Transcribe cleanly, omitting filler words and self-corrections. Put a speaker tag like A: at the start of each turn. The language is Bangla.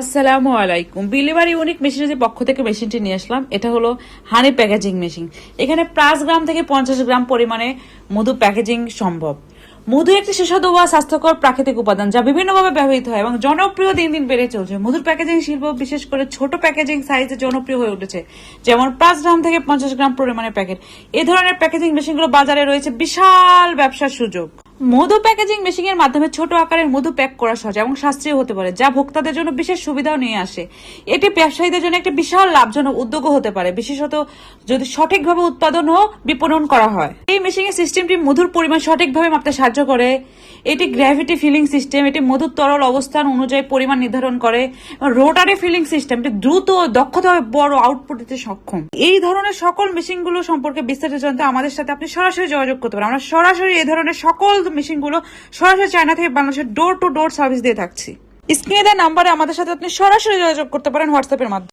A: আসসালামু আলাইকুম। বিলিভার ইউনিক মেশিনের পক্ষ থেকে মেশিনটি নিয়ে আসলাম। এটা হলো হানি প্যাকেজিং মেশিন। এখানে 5 গ্রাম থেকে 50 গ্রাম পরিমাণে মধু প্যাকেজিং সম্ভব। মধু একটি সুস্বাদু ও স্বাস্থ্যকর প্রাকৃতিক উপাদান যা বিভিন্নভাবে ব্যবহৃত হয় এবং জনপ্রিয় দিন দিন বেড়ে চলছে। মধুর প্যাকেজিং শিল্প বিশেষ করে ছোট প্যাকেজিং সাইজে জনপ্রিয় হয়ে উঠেছে, যেমন 5 গ্রাম থেকে 50 গ্রাম পরিমাণে প্যাকেট। এই ধরনের প্যাকেজিং মেশিনগুলো বাজারে রয়েছে বিশাল ব্যবসার সুযোগ। মধু প্যাকেজিং মেশিন এর মাধ্যমে ছোট আকারের মধু প্যাক করা সহজ এবং সাশ্রয়ী হতে পারে, যা ভোক্তাদের জন্য বিশেষ সুবিধাও নিয়ে আসে। এটি ব্যবসায়ীদের জন্য একটি বিশাল লাভজনক উদ্যোগও হতে পারে, বিশেষত যদি সঠিকভাবে উৎপাদন ও বিপণন করা হয়। এই মেশিনের সিস্টেমটি মধুর পরিমাণ সঠিকভাবে মাপতে সাহায্য করে। এটি গ্র্যাভিটি ফিলিং সিস্টেম, এটি মধুর তরল অবস্থান অনুযায়ী পরিমাণ নির্ধারণ করে। রোটারি ফিলিং সিস্টেম, এটি দ্রুত ও দক্ষতাভাবে বড় আউটপুট দিতে সক্ষম। এই ধরনের সকল মেশিনগুলো সম্পর্কে বিস্তারিত জানতে আমাদের সাথে আপনি সরাসরি যোগাযোগ করতে পারেন। আমরা সরাসরি এই ধরনের সকল মেশিনগুলো সরাসরি চায়না থেকে বাংলাদেশের ডোর টু ডোর সার্ভিস দিয়ে থাকছি। স্ক্রিনে দেওয়া নাম্বারে আমাদের সাথে আপনি সরাসরি যোগাযোগ করতে পারেন হোয়াটসঅ্যাপের মাধ্যমে।